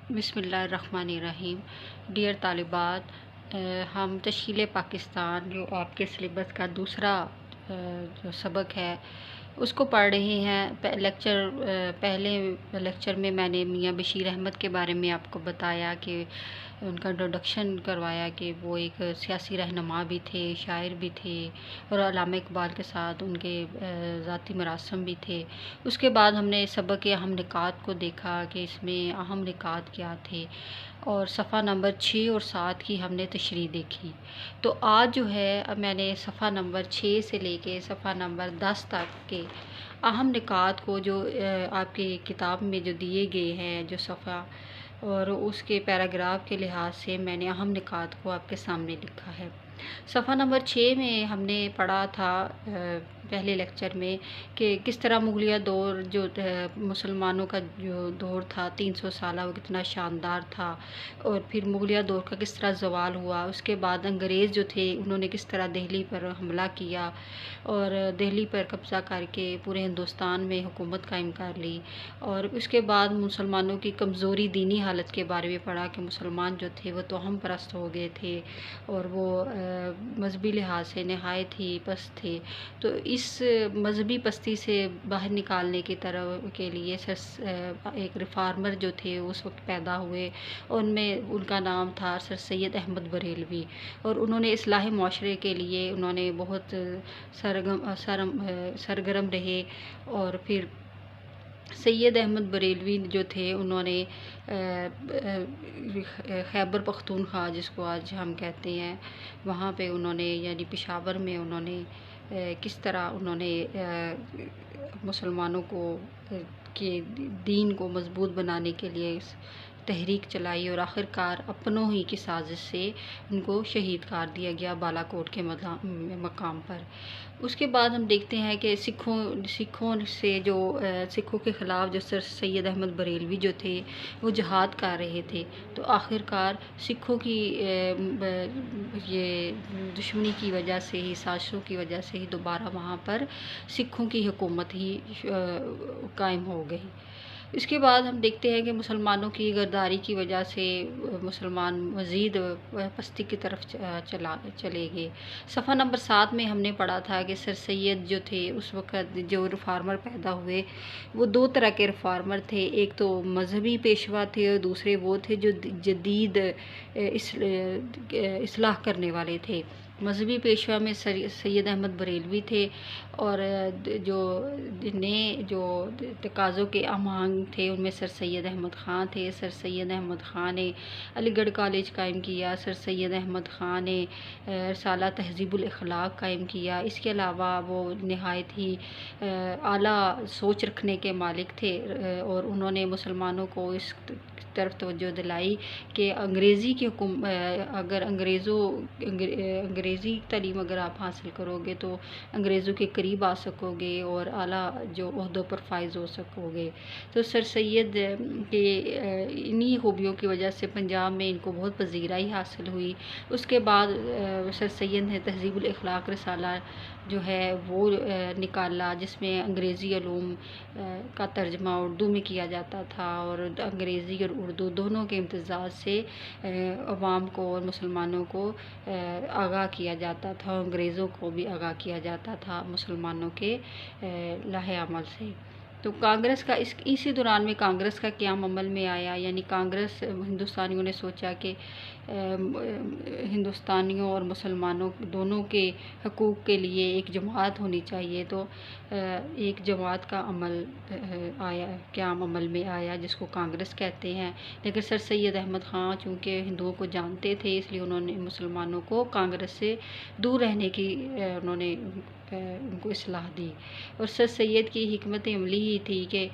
بسم اللہ الرحمن الرحیم۔ ڈیئر طالبات، ہم تشکیل پاکستان جو آپ کے سلیبس کا دوسرا جو سبق ہے اس کو پڑھ رہے ہیں۔ پہلے لیکچر میں نے میاں بشیر احمد کے بارے میں آپ کو بتایا کہ ان کا انٹروڈکشن کروایا کہ وہ ایک سیاسی رہنما بھی تھے، شاعر بھی تھے اور علامہ اقبال کے ساتھ ان کے ذاتی مراسم بھی تھے۔ اس کے بعد ہم نے سبق کے اہم نکات کو دیکھا کہ اس میں اہم نکات کیا تھے، اور صفحہ نمبر 6 اور 7 کی ہم نے تشریح دیکھی۔ تو آج جو ہے میں نے صفحہ نمبر 6 سے لے کے صفحہ نمبر 10 تک کے اہم نکات کو جو آپ کی کتاب میں جو دیے گئے ہیں، جو صفحہ اور اس کے پیراگراف کے لحاظ سے میں نے اہم نکات کو آپ کے سامنے لکھا ہے۔ صفحہ نمبر 6 میں ہم نے پڑھا تھا پہلے لیکچر میں کہ کس طرح مغلیہ دور جو مسلمانوں کا جو دور تھا 300 سالہ، وہ کتنا شاندار تھا، اور پھر مغلیہ دور کا کس طرح زوال ہوا۔ اس کے بعد انگریز جو تھے انہوں نے کس طرح دہلی پر حملہ کیا اور دہلی پر قبضہ کر کے پورے ہندوستان میں حکومت قائم کر لی، اور اس کے بعد مسلمانوں کی کمزوری دینی حالت کے بارے میں پڑھا کہ مسلمان جو تھے وہ توہم پرست ہو گئے تھے اور وہ مذہبی لحاظ سے نہایت ہی پست تھے۔ تو اس مذہبی پستی سے باہر نکالنے کی طرف کے لیے ایک ریفارمر جو تھے اس وقت پیدا ہوئے، ان میں ان کا نام تھا سر سید احمد بریلوی، اور انہوں نے اصلاح معاشرے کے لیے انہوں نے بہت سرگرم رہے۔ اور پھر سید احمد بریلوی جو تھے انہوں نے خیبر پختونخوا جس کو آج ہم کہتے ہیں، وہاں پہ انہوں نے یعنی پشاور میں انہوں نے کس طرح انہوں نے مسلمانوں کو کے دین کو مضبوط بنانے کے لیے تحریک چلائی، اور آخر کار اپنوں ہی کی سازش سے ان کو شہید کر دیا گیا بالا کوٹ کے مقام پر۔ اس کے بعد ہم دیکھتے ہیں کہ سکھوں کے خلاف جو سر سید احمد بریلوی جو تھے وہ جہاد کر رہے تھے، تو آخر کار سکھوں کی یہ دشمنی کی وجہ سے ہی، سازشوں کی وجہ سے ہی دوبارہ وہاں پر سکھوں کی حکومت ہی قائم ہو گئی۔ اس کے بعد ہم دیکھتے ہیں کہ مسلمانوں کی غداری کی وجہ سے مسلمان مزید پستی کی طرف چلے گئے۔ صفحہ نمبر 7 میں ہم نے پڑھا تھا کہ سر سید جو تھے اس وقت جو ریفارمر پیدا ہوئے وہ دو طرح کے ریفارمر تھے، ایک تو مذہبی پیشوا تھے اور دوسرے وہ تھے جو جدید اصلاح کرنے والے تھے۔ مذہبی پیشوا میں سید احمد بریلوی تھے، اور جو تقاضوں کے امہنگ تھے ان میں سر سید احمد خان تھے۔ سر سید احمد خان نے علی گڑھ کالج قائم کیا، سر سید احمد خان نے رسالہ تہذیب الاخلاق قائم کیا۔ اس کے علاوہ وہ نہایت ہی اعلیٰ سوچ رکھنے کے مالک تھے، اور انہوں نے مسلمانوں کو اس طرف توجہ دلائی کہ انگریزی تعلیم اگر آپ حاصل کرو گے تو انگریزوں کے قریب آ سکو گے اور اعلیٰ جو عہدوں پر فائز ہو سکو گے۔ تو سر سید کے انہی خوبیوں کی وجہ سے پنجاب میں ان کو بہت پذیرائی حاصل ہوئی۔ اس کے بعد سر سید نے تہذیب الاخلاق رسالہ جو ہے وہ نکالا، جس میں انگریزی علوم کا ترجمہ اردو میں کیا جاتا تھا، اور انگریزی اور اردو دونوں کے امتزاج سے عوام کو اور مسلمانوں کو آگاہ کیا جاتا تھا، اور انگریزوں کو بھی آگاہ کیا جاتا تھا مسلمانوں کے لائحہ عمل سے۔ تو کانگریس کا اسی دوران میں کانگریس کا قیام عمل میں آیا، یعنی کانگریس ہندوستانیوں نے سوچا کہ ہندوستانیوں اور مسلمانوں دونوں کے حقوق کے لیے ایک جماعت ہونی چاہیے، تو ایک جماعت کا قیام عمل میں آیا جس کو کانگریس کہتے ہیں۔ لیکن سر سید احمد خان چونکہ ہندوؤں کو جانتے تھے، اس لیے انہوں نے مسلمانوں کو کانگریس سے دور رہنے کی انہوں نے ان کو اصلاح دی، اور سر سید کی حکمت عملی ہی تھی کہ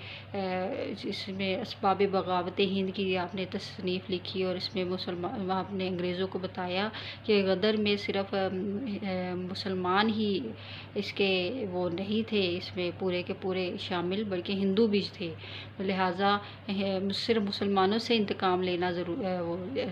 اس میں اسباب بغاوت ہند کی آپ نے تصنیف لکھی، اور اس میں آپ نے انگریزوں کو بتایا کہ غدر میں صرف مسلمان ہی اس کے وہ نہیں تھے، اس میں پورے کے پورے شامل، بلکہ ہندو بھی تھے، لہٰذا صرف مسلمانوں سے انتقام لینا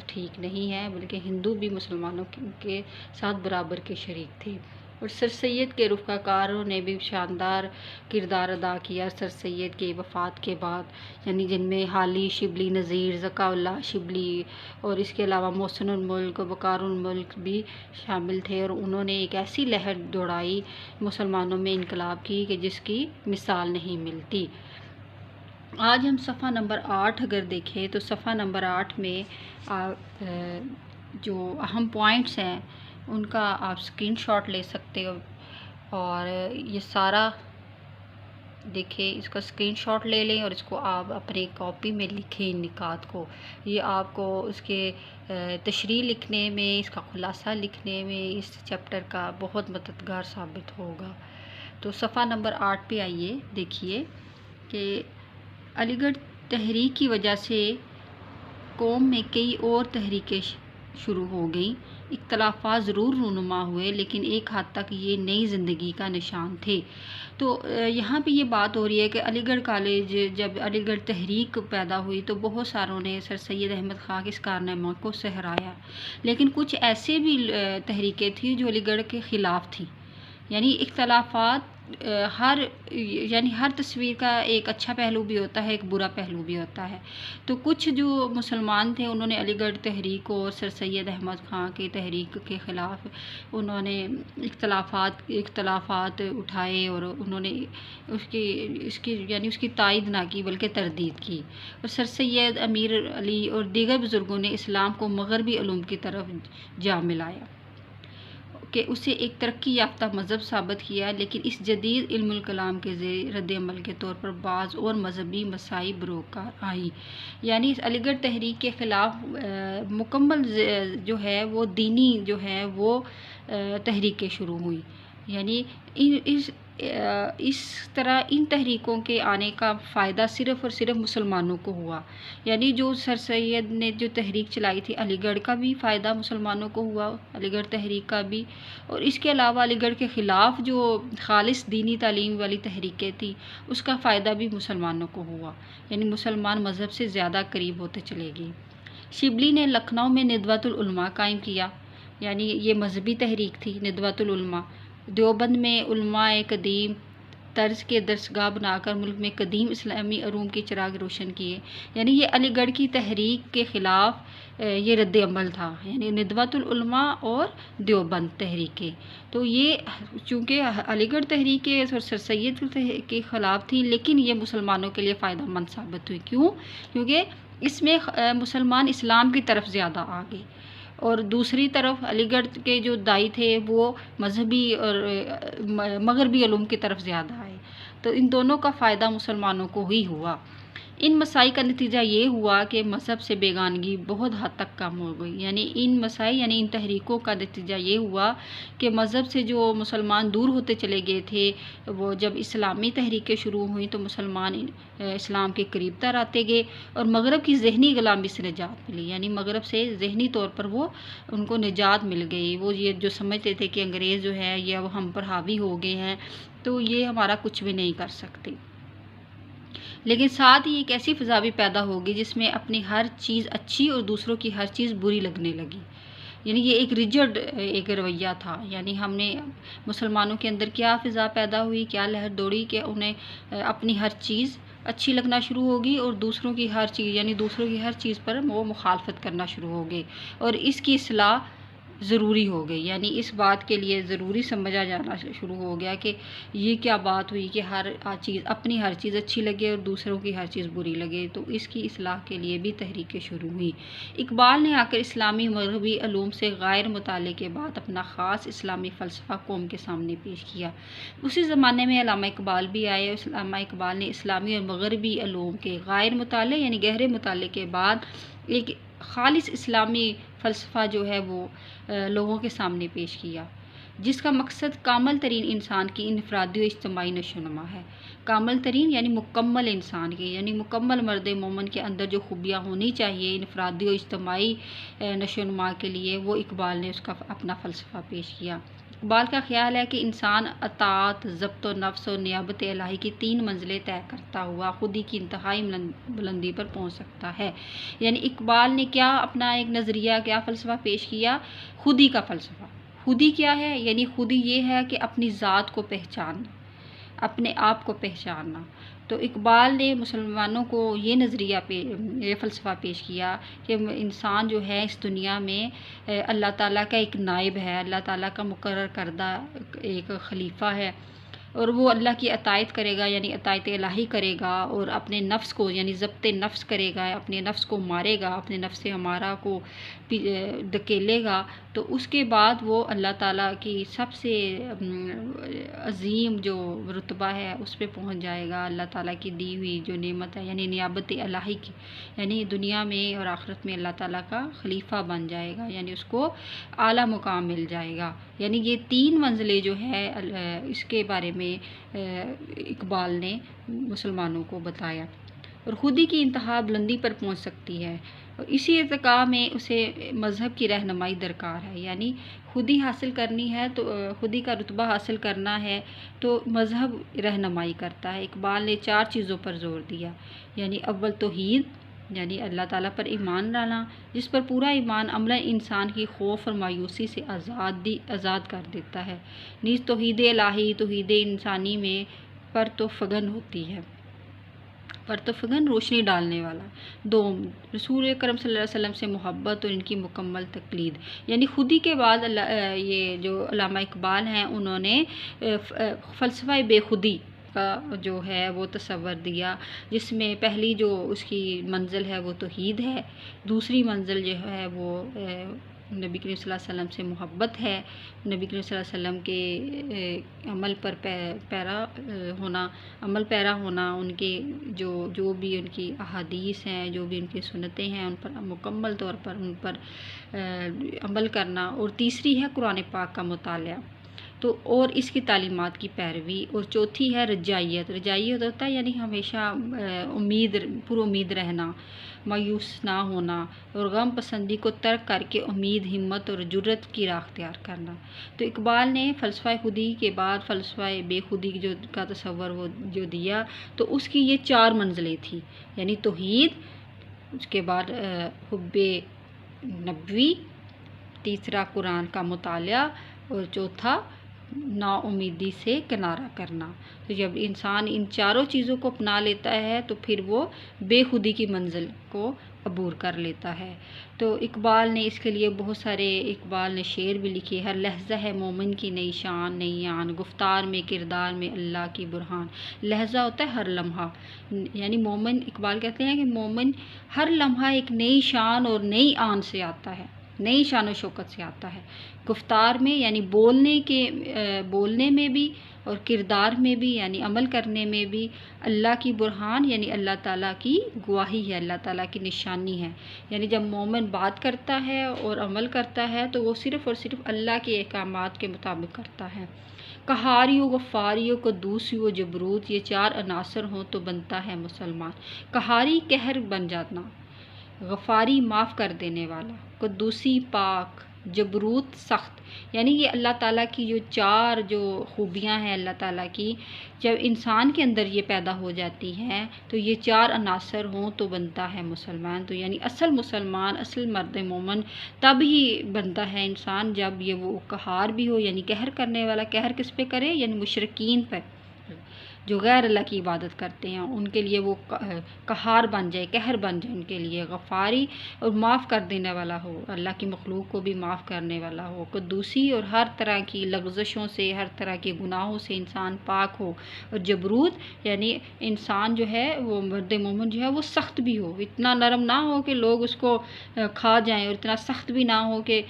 ٹھیک نہیں ہے، بلکہ ہندو بھی مسلمانوں کے ساتھ برابر کے شریک تھے۔ اور سر سید کے رفقا کاروں نے بھی شاندار کردار ادا کیا سر سید کی وفات کے بعد، یعنی جن میں حالی شبلی، نذیر، ذکا اللہ شبلی اور اس کے علاوہ محسن الملک، وقار الملک بھی شامل تھے، اور انہوں نے ایک ایسی لہر دوڑائی مسلمانوں میں انقلاب کی کہ جس کی مثال نہیں ملتی۔ آج ہم صفحہ نمبر 8 اگر دیکھیں تو صفحہ نمبر 8 میں جو اہم پوائنٹس ہیں ان کا آپ اسکرین شاٹ لے سکتے ہو، اور یہ سارا دیکھیں، اس کا اسکرین شاٹ لے لیں اور اس کو آپ اپنے کاپی میں لکھیں ان نکات کو۔ یہ آپ کو اس کے تشریح لکھنے میں، اس کا خلاصہ لکھنے میں اس چیپٹر کا بہت مددگار ثابت ہوگا۔ تو صفحہ نمبر 8 پہ آئیے، دیکھیے کہ علی گڑھ تحریک کی وجہ سے قوم میں کئی اور تحریکیں شروع ہو گئیں۔ اختلافات ضرور رونما ہوئے، لیکن ایک حد تک یہ نئی زندگی کا نشان تھے۔ تو یہاں پہ یہ بات ہو رہی ہے کہ علی گڑھ کالج، جب علی گڑھ تحریک پیدا ہوئی تو بہت ساروں نے سر سید احمد خان کے اس کارنامہ کو سہرایا، لیکن کچھ ایسے بھی تحریکیں تھیں جو علی گڑھ کے خلاف تھیں۔ یعنی اختلافات ہر تصویر کا ایک اچھا پہلو بھی ہوتا ہے، ایک برا پہلو بھی ہوتا ہے۔ تو کچھ جو مسلمان تھے انہوں نے علی گڑھ تحریک اور سر سید احمد خان کی تحریک کے خلاف انہوں نے اختلافات اٹھائے، اور انہوں نے اس کی تائید نہ کی بلکہ تردید کی، اور سر سید، امیر علی اور دیگر بزرگوں نے اسلام کو مغربی علوم کی طرف جا ملایا کہ اسے ایک ترقی یافتہ مذہب ثابت کیا، لیکن اس جدید علم الکلام کے زیر رد عمل کے طور پر بعض اور مذہبی مسائل بروکار آئیں۔ یعنی اس علی گڑھ تحریک کے خلاف مکمل جو ہے وہ دینی جو ہے وہ تحریکیں شروع ہوئیں۔ یعنی اس طرح ان تحریکوں کے آنے کا فائدہ صرف اور صرف مسلمانوں کو ہوا۔ یعنی جو سر سید نے جو تحریک چلائی تھی، علی گڑھ کا بھی فائدہ مسلمانوں کو ہوا، علی گڑھ تحریک کا بھی، اور اس کے علاوہ علی گڑھ کے خلاف جو خالص دینی تعلیم والی تحریکیں تھیں اس کا فائدہ بھی مسلمانوں کو ہوا۔ یعنی مسلمان مذہب سے زیادہ قریب ہوتے چلے گئے۔ شبلی نے لکھنؤ میں ندوۃ العلماء قائم کیا، یعنی یہ مذہبی تحریک تھی ندوۃ العلماء۔ دیوبند میں علماء قدیم طرز کے درسگاہ بنا کر ملک میں قدیم اسلامی علوم کے چراغ روشن کیے۔ یعنی یہ علی گڑھ کی تحریک کے خلاف یہ رد عمل تھا، یعنی ندوۃ العلماء اور دیوبند تحریکیں۔ تو یہ چونکہ علی گڑھ تحریکیں سر سید کے خلاف تھی، لیکن یہ مسلمانوں کے لیے فائدہ مند ثابت ہوئی۔ کیوں؟ کیونکہ اس میں مسلمان اسلام کی طرف زیادہ آ گئے، اور دوسری طرف علی گڑھ کے جو دائی تھے وہ مذہبی اور مغربی علوم کی طرف زیادہ آئے۔ تو ان دونوں کا فائدہ مسلمانوں کو ہی ہوا۔ ان مسائل کا نتیجہ یہ ہوا کہ مذہب سے بیگانگی بہت حد تک کم ہو گئی۔ یعنی ان تحریکوں کا نتیجہ یہ ہوا کہ مذہب سے جو مسلمان دور ہوتے چلے گئے تھے، وہ جب اسلامی تحریکیں شروع ہوئیں تو مسلمان اسلام کے قریب تر آتے گئے، اور مغرب کی ذہنی غلامی سے نجات ملی۔ یعنی مغرب سے ذہنی طور پر ان کو نجات مل گئی۔ وہ یہ جو سمجھتے تھے کہ انگریز جو ہے یہ اب ہم پر حاوی ہو گئے ہیں، تو یہ ہمارا کچھ بھی نہیں کر سکتے۔ لیکن ساتھ ہی ایک ایسی فضا بھی پیدا ہوگی جس میں اپنی ہر چیز اچھی اور دوسروں کی ہر چیز بری لگنے لگی۔ یعنی یہ ایک ریجڈ ایک رویہ تھا۔ یعنی ہم نے مسلمانوں کے اندر کیا فضا پیدا ہوئی، کیا لہر دوڑی کہ انہیں اپنی ہر چیز اچھی لگنا شروع ہوگی، اور دوسروں کی ہر چیز پر وہ مخالفت کرنا شروع ہو گئے، اور اس کی اصلاح ضروری ہو گئی۔ یعنی اس بات کے لیے ضروری سمجھا جانا شروع ہو گیا کہ یہ کیا بات ہوئی کہ اپنی ہر چیز اچھی لگے اور دوسروں کی ہر چیز بری لگے۔ تو اس کی اصلاح کے لیے بھی تحریکیں شروع ہوئیں۔ اقبال نے آ کر اسلامی مغربی علوم سے غیر مطالعے کے بعد اپنا خاص اسلامی فلسفہ قوم کے سامنے پیش کیا۔ اسی زمانے میں علامہ اقبال بھی آئے، اور علامہ اقبال نے اسلامی اور مغربی علوم کے غیر مطالعے یعنی گہرے مطالعے کے بعد ایک خالص اسلامی فلسفہ جو ہے وہ لوگوں کے سامنے پیش کیا، جس کا مقصد کامل ترین انسان کی انفرادی و اجتماعی نشو و نما ہے۔ کامل ترین یعنی مکمل انسان کی، یعنی مکمل مرد مومن کے اندر جو خوبیاں ہونی چاہیے انفرادی و اجتماعی نشو و نما کے لیے، وہ اقبال نے اس کا اپنا فلسفہ پیش کیا۔ اقبال کا خیال ہے کہ انسان اطاعت، ضبط و نفس اور نیابت الہی کی 3 منزلیں طے کرتا ہوا خودی کی انتہائی بلندی پر پہنچ سکتا ہے۔ یعنی اقبال نے کیا اپنا ایک نظریہ، کیا فلسفہ پیش کیا؟ خودی کا فلسفہ۔ خودی کیا ہے؟ یعنی خودی یہ ہے کہ اپنی ذات کو پہچاننا، اپنے آپ کو پہچاننا۔ تو اقبال نے مسلمانوں کو یہ نظریہ یہ فلسفہ پیش کیا کہ انسان جو ہے اس دنیا میں اللہ تعالیٰ کا ایک نائب ہے، اللہ تعالیٰ کا مقرر کردہ ایک خلیفہ ہے، اور وہ اللہ کی اطاعت کرے گا، یعنی اطاعت الہی کرے گا، اور اپنے نفس کو یعنی ضبط نفس کرے گا، اپنے نفس کو مارے گا، اپنے نفس ہمارا کو دھکیلے گا، تو اس کے بعد وہ اللہ تعالیٰ کی سب سے عظیم جو رتبہ ہے اس پہ پہنچ جائے گا، اللہ تعالیٰ کی دی ہوئی جو نعمت ہے یعنی نیابت الہی کی، یعنی دنیا میں اور آخرت میں اللہ تعالیٰ کا خلیفہ بن جائے گا، یعنی اس کو اعلیٰ مقام مل جائے گا۔ یعنی یہ 3 منزلیں جو ہے اس کے بارے میں اقبال نے مسلمانوں کو بتایا، اور خودی کی انتہا بلندی پر پہنچ سکتی ہے، اور اسی ارتقاء میں اسے مذہب کی رہنمائی درکار ہے، یعنی خودی حاصل کرنی ہے تو خودی کا رتبہ حاصل کرنا ہے تو مذہب رہنمائی کرتا ہے۔ اقبال نے 4 چیزوں پر زور دیا، یعنی اول توحید، یعنی اللہ تعالیٰ پر ایمان لانا، جس پر پورا ایمان عملاً انسان کی خوف اور مایوسی سے آزاد کر دیتا ہے، نیز توحید الہی، توحید انسانی میں پرتوفگن ہوتی ہے، پرتوفگن روشنی ڈالنے والا۔ 2 رسول اکرم صلی اللہ علیہ وسلم سے محبت اور ان کی مکمل تقلید، یعنی خودی کے بعد یہ جو علامہ اقبال ہیں انہوں نے فلسفہ بے خودی کا جو ہے وہ تصور دیا، جس میں پہلی جو اس کی منزل ہے وہ توحید ہے، دوسری منزل جو ہے وہ نبی کریم صلی اللہ علیہ وسلم سے محبت ہے، نبی کریم صلی اللہ علیہ وسلم کے عمل پر عمل پیرا ہونا، ان کے جو بھی ان کی احادیث ہیں، جو بھی ان کی سنتیں ہیں، ان پر مکمل طور پر ان پر عمل کرنا، اور تیسری ہے قرآن پاک کا مطالعہ تو اور اس کی تعلیمات کی پیروی، اور چوتھی ہے رجائیت ہوتا ہے یعنی ہمیشہ پر امید رہنا، مایوس نہ ہونا، اور غم پسندی کو ترک کر کے امید، ہمت اور جرت کی راہ اختیار کرنا۔ تو اقبال نے فلسفہ خودی کے بعد فلسفہ بے خودی کا تصور وہ جو دیا، تو اس کی یہ 4 منزلیں تھیں، یعنی توحید، اس کے بعد حب نبوی، تیسرا قرآن کا مطالعہ، اور چوتھا نا امیدی سے کنارہ کرنا۔ تو جب انسان ان 4 چیزوں کو اپنا لیتا ہے تو پھر وہ بے خودی کی منزل کو عبور کر لیتا ہے۔ تو اقبال نے اس کے لیے بہت سارے شعر بھی لکھے، ہر لحظہ ہے مومن کی نئی شان نئی آن، گفتار میں کردار میں اللہ کی برہان۔ لحظہ ہوتا ہے ہر لمحہ، یعنی مومن، اقبال کہتے ہیں کہ مومن ہر لمحہ ایک نئی شان اور نئی آن سے آتا ہے، نئی شان و شوکت سے آتا ہے، گفتار میں یعنی بولنے میں بھی، اور کردار میں بھی یعنی عمل کرنے میں بھی، اللہ کی برہان یعنی اللہ تعالیٰ کی گواہی ہے، اللہ تعالیٰ کی نشانی ہے، یعنی جب مومن بات کرتا ہے اور عمل کرتا ہے تو وہ صرف اور صرف اللہ کے احکامات کے مطابق کرتا ہے۔ قہاری و غفاری و قدوسی و جبروت، یہ 4 عناصر ہوں تو بنتا ہے مسلمان۔ قہاری قہر بن جانا، غفاری معاف کر دینے والا، قدوسی پاک، جبروت سخت، یعنی یہ اللہ تعالیٰ کی جو 4 جو خوبیاں ہیں اللہ تعالیٰ کی، جب انسان کے اندر یہ پیدا ہو جاتی ہیں تو یہ 4 عناصر ہوں تو بنتا ہے مسلمان۔ تو یعنی اصل مسلمان، اصل مرد مومن تب ہی بنتا ہے انسان جب یہ وہ قہار بھی ہو، یعنی قہر کرنے والا۔ قہر کس پہ کرے؟ یعنی مشرکین پہ، جو غیر اللہ کی عبادت کرتے ہیں ان کے لیے وہ قہار بن جائے، قہر بن جائے ان کے لیے۔ غفاری اور معاف کر دینے والا ہو، اللہ کی مخلوق کو بھی معاف کرنے والا ہو۔ قدوسی اور ہر طرح کی لغزشوں سے، ہر طرح کے گناہوں سے انسان پاک ہو۔ اور جبروت یعنی انسان جو ہے وہ مرد مومن جو ہے وہ سخت بھی ہو، اتنا نرم نہ ہو کہ لوگ اس کو کھا جائیں، اور اتنا سخت بھی نہ ہو کہ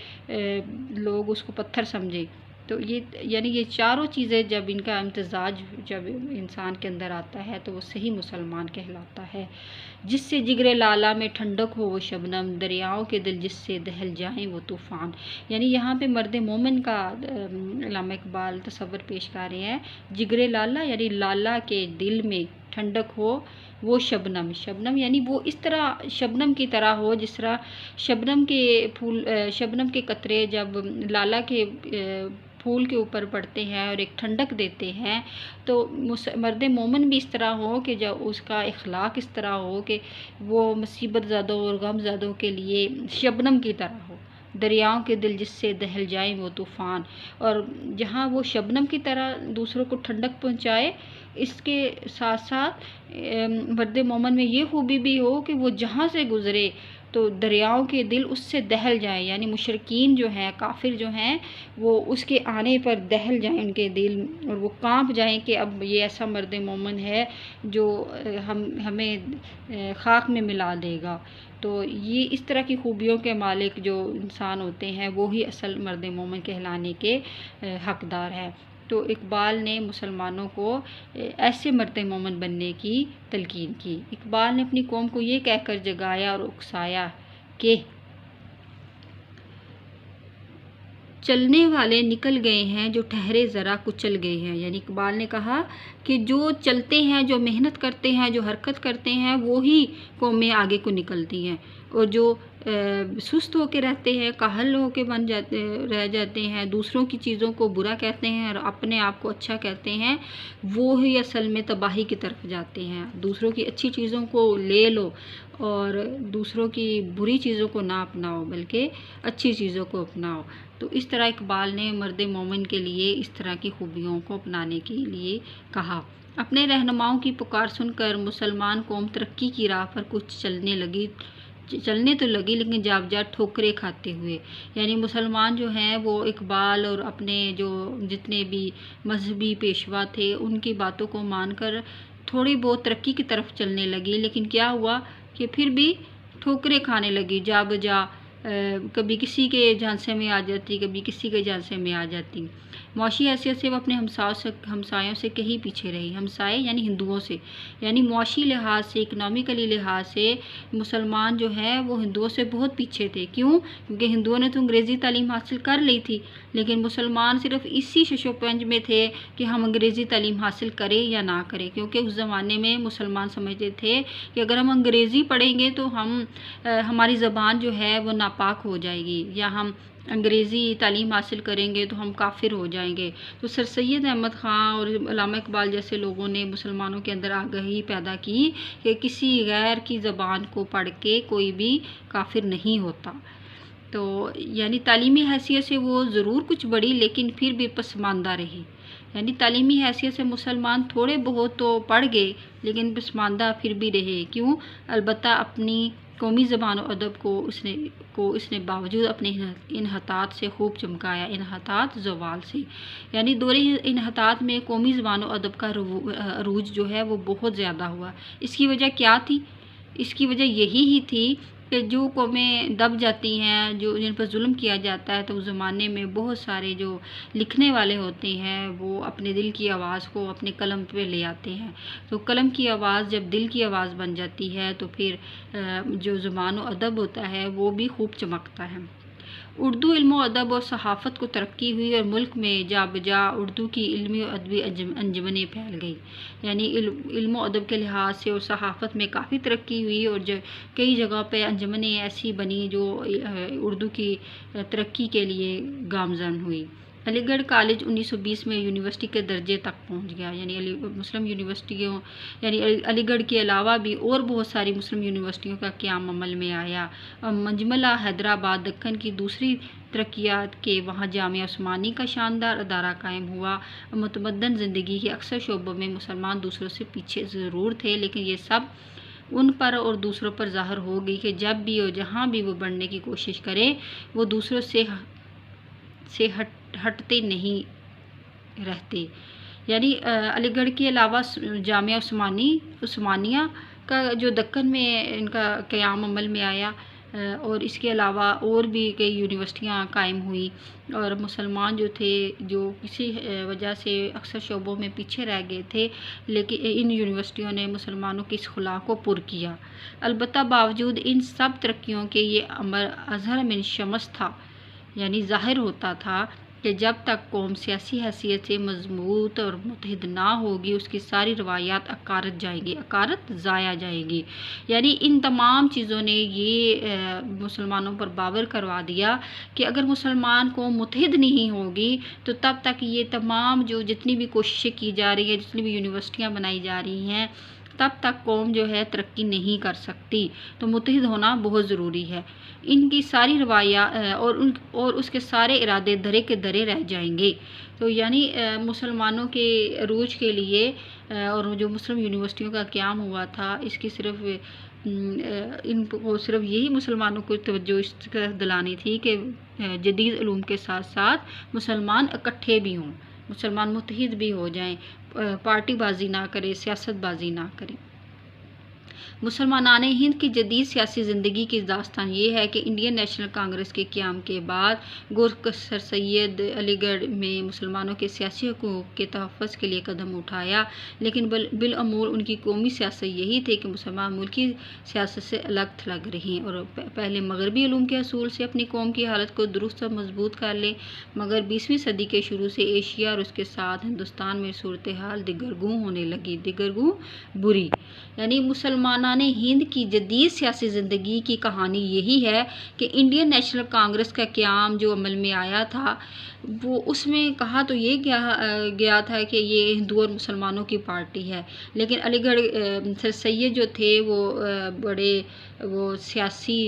لوگ اس کو پتھر سمجھیں۔ تو یہ 4 چیزیں جب ان کا امتزاج جب انسان کے اندر آتا ہے تو وہ صحیح مسلمان کہلاتا ہے۔ جس سے جگر لالا میں ٹھنڈک ہو وہ شبنم، دریاؤں کے دل جس سے دہل جائیں وہ طوفان، یعنی یہاں پہ مرد مومن کا علامہ اقبال تصور پیش کر رہے ہیں۔ جگر لالا یعنی لالا کے دل میں ٹھنڈک ہو وہ شبنم، شبنم یعنی وہ اس طرح شبنم کی طرح ہو جس طرح شبنم کے قطرے جب لالا کے پھول کے اوپر پڑتے ہیں اور ایک ٹھنڈک دیتے ہیں، تو مرد مومن بھی اس طرح ہو کہ جب اس کا اخلاق اس طرح ہو کہ وہ مصیبت زدوں اور غم زدوں کے لیے شبنم کی طرح ہو، دریاؤں کے دل جس سے دہل جائیں وہ طوفان، اور جہاں وہ شبنم کی طرح دوسروں کو ٹھنڈک پہنچائے، اس کے ساتھ ساتھ مرد مومن میں یہ خوبی بھی ہو کہ وہ جہاں سے گزرے تو دریاؤں کے دل اس سے دہل جائیں، یعنی مشرکین جو ہیں، کافر جو ہیں، وہ اس کے آنے پر دہل جائیں ان کے دل، اور وہ کانپ جائیں کہ اب یہ ایسا مرد مومن ہے جو ہمیں خاک میں ملا دے گا۔ تو یہ اس طرح کی خوبیوں کے مالک جو انسان ہوتے ہیں وہی اصل مرد مومن کہلانے کے حقدار ہیں۔ تو اقبال نے مسلمانوں کو ایسے مرد مومن بننے کی تلقین کی۔ اقبال نے اپنی قوم کو یہ کہہ کر جگایا اور اکسایا کہ چلنے والے نکل گئے ہیں جو ٹھہرے ذرا کچل گئے ہیں، یعنی اقبال نے کہا کہ جو چلتے ہیں، جو محنت کرتے ہیں، جو حرکت کرتے ہیں، وہی قومیں آگے کو نکلتی ہیں، اور جو سست ہو کے رہتے ہیں، کاہل ہو کے رہ جاتے ہیں، دوسروں کی چیزوں کو برا کہتے ہیں اور اپنے آپ کو اچھا کہتے ہیں، وہی اصل میں تباہی کی طرف جاتے ہیں۔ دوسروں کی اچھی چیزوں کو لے لو اور دوسروں کی بری چیزوں کو نہ اپناؤ، بلکہ اچھی چیزوں کو اپناؤ۔ تو اس طرح اقبال نے مرد مومن کے لیے اس طرح کی خوبیوں کو اپنانے کے لیے کہا۔ اپنے رہنماؤں کی پکار سن کر مسلمان قوم ترقی کی راہ پر کچھ چلنے تو لگی، لیکن جاب ٹھوکریں کھاتے ہوئے، یعنی مسلمان جو ہیں وہ اقبال اور اپنے جو جتنے بھی مذہبی پیشوا تھے ان کی باتوں کو مان کر تھوڑی بہت ترقی کی طرف چلنے لگی، لیکن کیا ہوا کہ پھر بھی ٹھوکریں کھانے لگی، جا بجا کبھی کسی کے جھانسے میں آ جاتی، کبھی کسی کے جھانسے میں آ جاتی۔ معاشی حیثیت سے وہ اپنے ہمسایوں سے کہیں پیچھے رہی، ہمسائے یعنی ہندوؤں سے، یعنی معاشی لحاظ سے، اکنامیکلی لحاظ سے مسلمان جو ہے وہ ہندوؤں سے بہت پیچھے تھے۔ کیوں؟ کیونکہ ہندوؤں نے تو انگریزی تعلیم حاصل کر لی تھی، لیکن مسلمان صرف اسی شش و پنج میں تھے کہ ہم انگریزی تعلیم حاصل کریں یا نہ کریں، کیونکہ اس زمانے میں مسلمان سمجھتے تھے کہ اگر ہم انگریزی پڑھیں گے تو ہماری زبان جو ہے وہ ناپاک ہو جائے گی، یا ہم انگریزی تعلیم حاصل کریں گے تو ہم کافر ہو جائیں گے۔ تو سر سید احمد خان اور علامہ اقبال جیسے لوگوں نے مسلمانوں کے اندر آگاہی پیدا کی کہ کسی غیر کی زبان کو پڑھ کے کوئی بھی کافر نہیں ہوتا۔ تو یعنی تعلیمی حیثیت سے وہ ضرور کچھ بڑھی، لیکن پھر بھی پسماندہ رہی، یعنی تعلیمی حیثیت سے مسلمان تھوڑے بہت تو پڑھ گئے لیکن پسماندہ پھر بھی رہے۔ کیوں؟ البتہ اپنی قومی زبان و ادب کو اس نے باوجود اپنے انحطاط سے خوب چمکایا، انحطاط زوال سے، یعنی دور انحطاط میں قومی زبان و ادب کا عروج جو ہے وہ بہت زیادہ ہوا۔ اس کی وجہ کیا تھی؟ اس کی وجہ یہی ہی تھی کہ جو قومیں دب جاتی ہیں، جن پر ظلم کیا جاتا ہے، تو اس زمانے میں بہت سارے جو لکھنے والے ہوتے ہیں وہ اپنے دل کی آواز کو اپنے قلم پہ لے آتے ہیں۔ تو قلم کی آواز جب دل کی آواز بن جاتی ہے تو پھر جو زبان و ادب ہوتا ہے وہ بھی خوب چمکتا ہے۔ اردو علم و ادب اور صحافت کو ترقی ہوئی اور ملک میں جا بجا اردو کی علمی و ادبی انجمنیں پھیل گئی، یعنی علم و ادب کے لحاظ سے اور صحافت میں کافی ترقی ہوئی، اور کئی جگہ پہ انجمنیں ایسی بنی جو اردو کی ترقی کے لیے گامزن ہوئی۔ علی گڑھ کالج 1920 میں یونیورسٹی کے درجے تک پہنچ گیا، یعنی مسلم یونیورسٹیوں، یعنی علی گڑھ کے علاوہ بھی اور بہت ساری مسلم یونیورسٹیوں کا قیام عمل میں آیا۔ مجملہ حیدرآباد دکن کی دوسری ترقیات کے وہاں جامعہ عثمانی کا شاندار ادارہ قائم ہوا۔ متمدن زندگی کے اکثر شعبوں میں مسلمان دوسروں سے پیچھے ضرور تھے، لیکن یہ سب ان پر اور دوسروں پر ظاہر ہو گئی کہ جب بھی اور جہاں بھی وہ بڑھنے کی کوشش کریں وہ دوسروں سے ہٹتے نہیں رہتے۔ یعنی علی گڑھ کے علاوہ جامعہ عثمانیہ کا جو دکن میں ان کا قیام عمل میں آیا، اور اس کے علاوہ اور بھی کئی یونیورسٹیاں قائم ہوئیں، اور مسلمان جو تھے جو کسی وجہ سے اکثر شعبوں میں پیچھے رہ گئے تھے، لیکن ان یونیورسٹیوں نے مسلمانوں کی اس خلا کو پر کیا۔ البتہ باوجود ان سب ترقیوں کے یہ امر اظہر من شمس تھا، یعنی ظاہر ہوتا تھا کہ جب تک قوم سیاسی حیثیت سے مضبوط اور متحد نہ ہوگی اس کی ساری روایات عکارت ضائع جائے گی۔ یعنی ان تمام چیزوں نے یہ مسلمانوں پر باور کروا دیا کہ اگر مسلمان قوم متحد نہیں ہوگی تو تب تک یہ تمام جتنی بھی کوششیں کی جا رہی ہیں، جتنی بھی یونیورسٹیاں بنائی جا رہی ہیں، تب تک قوم جو ہے ترقی نہیں کر سکتی، تو متحد ہونا بہت ضروری ہے۔ ان کی ساری روایات اور اس کے سارے ارادے درے کے درے رہ جائیں گے۔ تو یعنی مسلمانوں کے عروج کے لیے اور جو مسلم یونیورسٹیوں کا قیام ہوا تھا، اس کی صرف ان کو صرف یہی مسلمانوں کو توجہ اس طرح دلانی تھی کہ جدید علوم کے ساتھ ساتھ مسلمان اکٹھے بھی ہوں، مسلمان متحد بھی ہو جائیں، پارٹی بازی نہ کرے، سیاست بازی نہ کریں۔ مسلمانان ہند کی جدید سیاسی زندگی کی داستان یہ ہے کہ انڈین نیشنل کانگریس کے قیام کے بعد گور سر سید علی گڑھ میں مسلمانوں کے سیاسی حقوق کے تحفظ کے لیے قدم اٹھایا، لیکن بالامور ان کی قومی سیاست یہی تھی کہ مسلمان ملکی سیاست سے الگ تھلگ رہیں اور پہلے مغربی علوم کے اصول سے اپنی قوم کی حالت کو درست اور مضبوط کر لیں، مگر 20ویں صدی کے شروع سے ایشیا اور اس کے ساتھ ہندوستان میں صورتحال دگرگوں ہونے لگی، دگرگوں بری۔ یعنی مسلمانان ہند کی جدید سیاسی زندگی کی کہانی یہی ہے کہ انڈین نیشنل کانگریس کا قیام جو عمل میں آیا تھا، وہ اس میں کہا تو یہ گیا تھا کہ یہ ہندو اور مسلمانوں کی پارٹی ہے، لیکن علی گڑھ سر سید جو تھے وہ سیاسی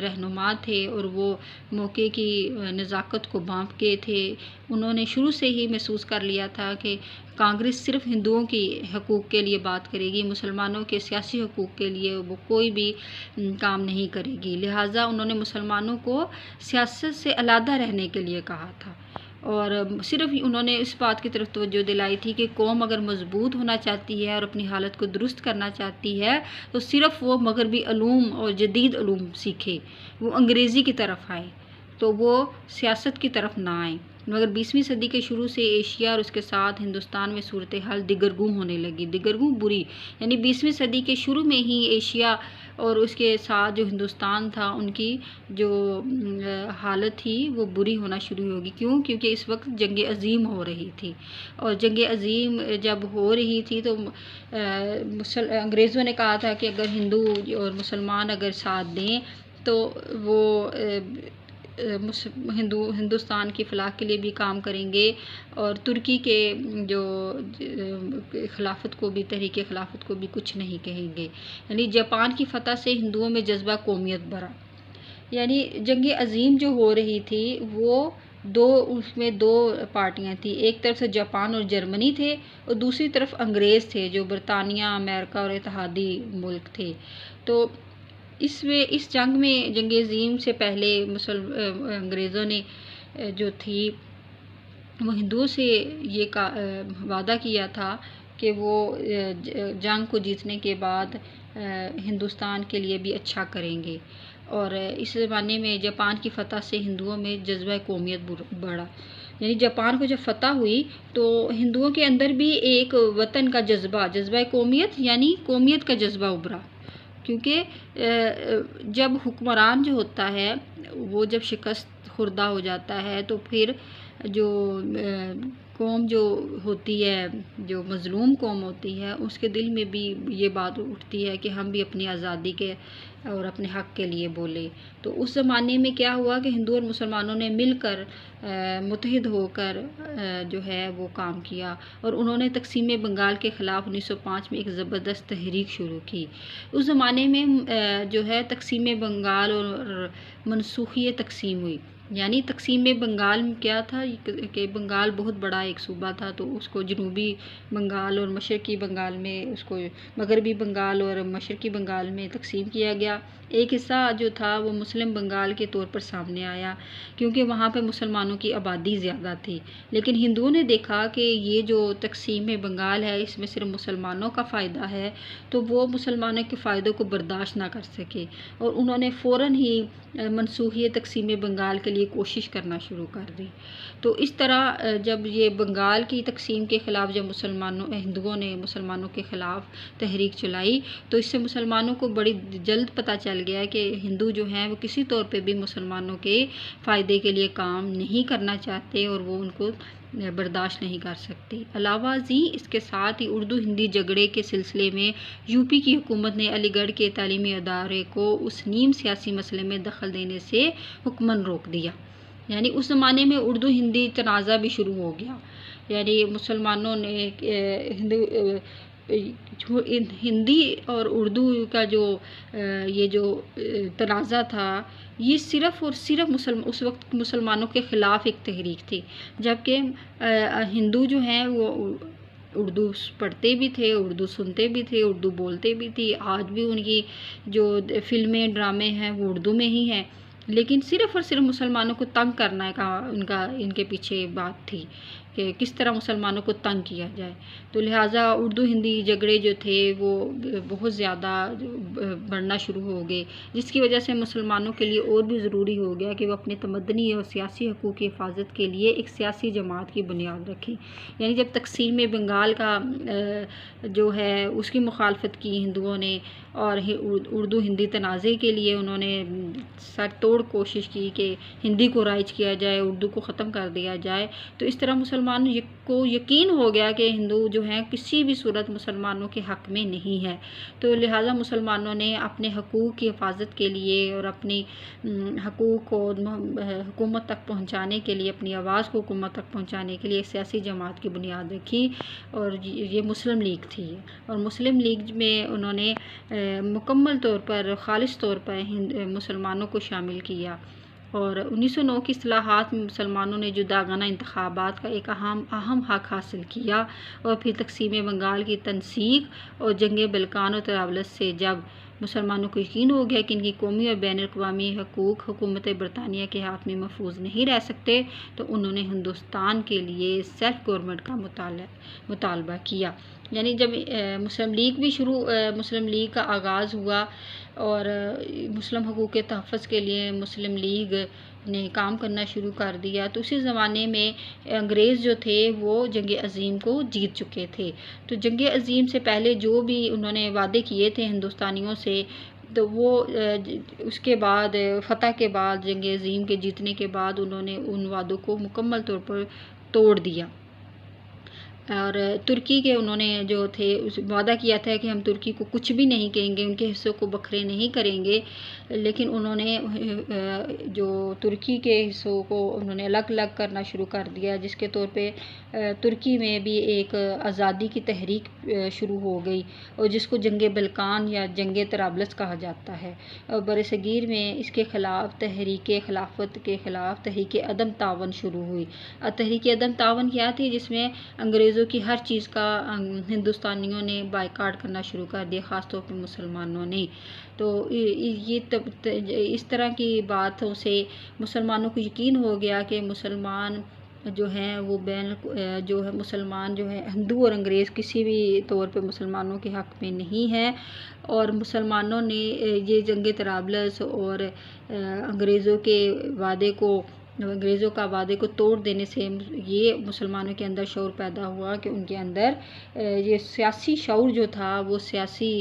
رہنما تھے اور وہ موقع کی نزاکت کو بھانپ کے تھے۔ انہوں نے شروع سے ہی محسوس کر لیا تھا کہ کانگریس صرف ہندوؤں کی حقوق کے لیے بات کرے گی، مسلمانوں کے سیاسی حقوق کے لیے وہ کوئی بھی کام نہیں کرے گی، لہٰذا انہوں نے مسلمانوں کو سیاست سے علیحدہ رہنے کے لیے کہا تھا، اور صرف انہوں نے اس بات کی طرف توجہ دلائی تھی کہ قوم اگر مضبوط ہونا چاہتی ہے اور اپنی حالت کو درست کرنا چاہتی ہے تو صرف وہ مغربی علوم اور جدید علوم سیکھے، وہ انگریزی کی طرف آئے تو وہ سیاست کی طرف نہ آئیں۔ مگر 20ویں صدی کے شروع سے ایشیا اور اس کے ساتھ ہندوستان میں صورتحال دگرگوں ہونے لگی، دگرگوں بری، یعنی 20ویں صدی کے شروع میں ہی ایشیا اور اس کے ساتھ جو ہندوستان تھا ان کی جو حالت تھی وہ بری ہونا شروع ہوگی۔ کیوں؟ کیونکہ اس وقت جنگ عظیم ہو رہی تھی، اور جنگ عظیم جب ہو رہی تھی تو انگریزوں نے کہا تھا کہ اگر ہندو اور مسلمان اگر ساتھ دیں تو وہ ہندوستان کی فلاح کے لیے بھی کام کریں گے، اور ترکی کے جو خلافت کو بھی، تحریک خلافت کو بھی کچھ نہیں کہیں گے۔ یعنی جاپان کی فتح سے ہندوؤں میں جذبہ قومیت بڑھا، یعنی جنگ عظیم جو ہو رہی تھی وہ اس میں دو پارٹیاں تھیں، ایک طرف سے جاپان اور جرمنی تھے اور دوسری طرف انگریز تھے جو برطانیہ، امریکہ اور اتحادی ملک تھے۔ تو اس جنگ میں، جنگ عظیم سے پہلے انگریزوں نے جو تھی وہ ہندوؤں سے یہ وعدہ کیا تھا کہ وہ جنگ کو جیتنے کے بعد ہندوستان کے لیے بھی اچھا کریں گے، اور اس زمانے میں جاپان کی فتح سے ہندوؤں میں جذبہ قومیت بڑھا۔ یعنی جاپان کو جب فتح ہوئی تو ہندوؤں کے اندر بھی ایک وطن کا جذبہ قومیت یعنی قومیت کا جذبہ ابھرا، کیونکہ جب حکمران جو ہوتا ہے وہ جب شکست خوردہ ہو جاتا ہے تو پھر جو قوم جو ہوتی ہے، جو مظلوم قوم ہوتی ہے، اس کے دل میں بھی یہ بات اٹھتی ہے کہ ہم بھی اپنی آزادی کے اور اپنے حق کے لیے بولے۔ تو اس زمانے میں کیا ہوا کہ ہندو اور مسلمانوں نے مل کر متحد ہو کر جو ہے وہ کام کیا، اور انہوں نے تقسیم بنگال کے خلاف 1905 میں ایک زبردست تحریک شروع کی۔ اس زمانے میں جو ہے تقسیم بنگال اور منسوخی تقسیم ہوئی، یعنی تقسیم بنگال میں کیا تھا کہ بنگال بہت بڑا ایک صوبہ تھا، تو اس کو جنوبی بنگال اور مشرقی بنگال میں، اس کو مغربی بنگال اور مشرقی بنگال میں تقسیم کیا گیا۔ ایک حصہ جو تھا وہ مسلم بنگال کے طور پر سامنے آیا کیونکہ وہاں پہ مسلمانوں کی آبادی زیادہ تھی، لیکن ہندوؤں نے دیکھا کہ یہ جو تقسیم بنگال ہے اس میں صرف مسلمانوں کا فائدہ ہے، تو وہ مسلمانوں کے فائدوں کو برداشت نہ کر سکے، اور انہوں نے فوراً ہی منسوخی تقسیم بنگال کے لیے کوشش کرنا شروع کر دی۔ تو اس طرح جب یہ بنگال کی تقسیم کے خلاف جب ہندوؤں نے مسلمانوں کے خلاف تحریک چلائی تو اس سے مسلمانوں کو بڑی جلد پتہ چل گیا کہ ہندو جو ہیں وہ کسی طور پہ بھی مسلمانوں کے فائدے کے لیے کام نہیں کرنا چاہتے اور وہ ان کو برداشت نہیں کر سکتے۔ علاوہ ازیں اس کے ساتھ ہی اردو ہندی جھگڑے کے سلسلے میں یوپی کی حکومت نے علی گڑھ کے تعلیمی ادارے کو اس نیم سیاسی مسئلے میں دخل دینے سے حکماً روک دیا۔ یعنی اس زمانے میں اردو ہندی تنازع بھی شروع ہو گیا، یعنی مسلمانوں نے ہندی اور اردو کا جو یہ جو تنازع تھا، یہ صرف اور صرف اس وقت مسلمانوں کے خلاف ایک تحریک تھی، جبکہ ہندو جو ہیں وہ اردو پڑھتے بھی تھے، اردو سنتے بھی تھے، اردو بولتے بھی تھی، آج بھی ان کی جو فلمیں ڈرامے ہیں وہ اردو میں ہی ہیں، لیکن صرف اور صرف مسلمانوں کو تنگ کرنے کا ان کے پیچھے بات تھی کہ کس طرح مسلمانوں کو تنگ کیا جائے، تو لہٰذا اردو ہندی جھگڑے جو تھے وہ بہت زیادہ بڑھنا شروع ہو گئے، جس کی وجہ سے مسلمانوں کے لیے اور بھی ضروری ہو گیا کہ وہ اپنے تمدنی اور سیاسی حقوق کی حفاظت کے لیے ایک سیاسی جماعت کی بنیاد رکھیں۔ یعنی جب تقسیم بنگال کا جو ہے اس کی مخالفت کی ہندوؤں نے، اور اردو ہندی تنازع کے لیے انہوں نے سر توڑ کوشش کی کہ ہندی کو رائج کیا جائے، اردو کو ختم کر دیا جائے، تو اس طرح مسلمانوں کو یقین ہو گیا کہ ہندو جو ہیں کسی بھی صورت مسلمانوں کے حق میں نہیں ہے، تو لہٰذا مسلمانوں نے اپنے حقوق کی حفاظت کے لیے اور اپنی حقوق کو حکومت تک پہنچانے کے لیے، اپنی آواز کو حکومت تک پہنچانے کے لیے ایک سیاسی جماعت کی بنیاد رکھی، اور یہ مسلم لیگ تھی، اور مسلم لیگ میں انہوں نے مکمل طور پر خالص طور پر مسلمانوں کو شامل کیا، اور 1909 کی اصلاحات میں مسلمانوں نے جداگانہ انتخابات کا ایک اہم حق حاصل کیا، اور پھر تقسیم بنگال کی تنسیق اور جنگ بلقان اور طرابلس سے جب مسلمانوں کو یقین ہو گیا کہ ان کی قومی اور بین الاقوامی حقوق حکومت برطانیہ کے ہاتھ میں محفوظ نہیں رہ سکتے، تو انہوں نے ہندوستان کے لیے سیلف گورنمنٹ کا مطالبہ کیا۔ یعنی جب مسلم لیگ کا آغاز ہوا اور مسلم حقوق کے تحفظ کے لیے مسلم لیگ نے کام کرنا شروع کر دیا، تو اسی زمانے میں انگریز جو تھے وہ جنگ عظیم کو جیت چکے تھے، تو جنگ عظیم سے پہلے جو بھی انہوں نے وعدے کیے تھے ہندوستانیوں سے، تو وہ اس کے بعد فتح کے بعد جنگ عظیم کے جیتنے کے بعد انہوں نے ان وعدوں کو مکمل طور پر توڑ دیا، اور ترکی کے انہوں نے جو تھے وعدہ کیا تھا کہ ہم ترکی کو کچھ بھی نہیں کہیں گے، ان کے حصوں کو بکھرے نہیں کریں گے، لیکن انہوں نے جو ترکی کے حصوں کو انہوں نے الگ الگ کرنا شروع کر دیا، جس کے طور پہ ترکی میں بھی ایک آزادی کی تحریک شروع ہو گئی، اور جس کو جنگ بلقان یا جنگ طرابلس کہا جاتا ہے، اور برصغیر میں اس کے خلاف تحریک خلافت کے خلاف تحریک عدم تعاون شروع ہوئی۔ تحریک عدم تعاون کیا تھی؟ جس میں انگریزوں کی ہر چیز کا ہندوستانیوں نے بائیکاٹ کرنا شروع کر دیا، خاص طور پر مسلمانوں نے، تو یہ اس طرح کی باتوں سے مسلمانوں کو یقین ہو گیا کہ مسلمان جو ہیں وہ جو ہے مسلمان جو ہے ہندو اور انگریز کسی بھی طور پہ مسلمانوں کے حق میں نہیں ہے، اور مسلمانوں نے یہ جنگ طرابلس اور انگریزوں کا وعدے کو توڑ دینے سے یہ مسلمانوں کے اندر شعور پیدا ہوا کہ ان کے اندر یہ سیاسی شعور جو تھا وہ سیاسی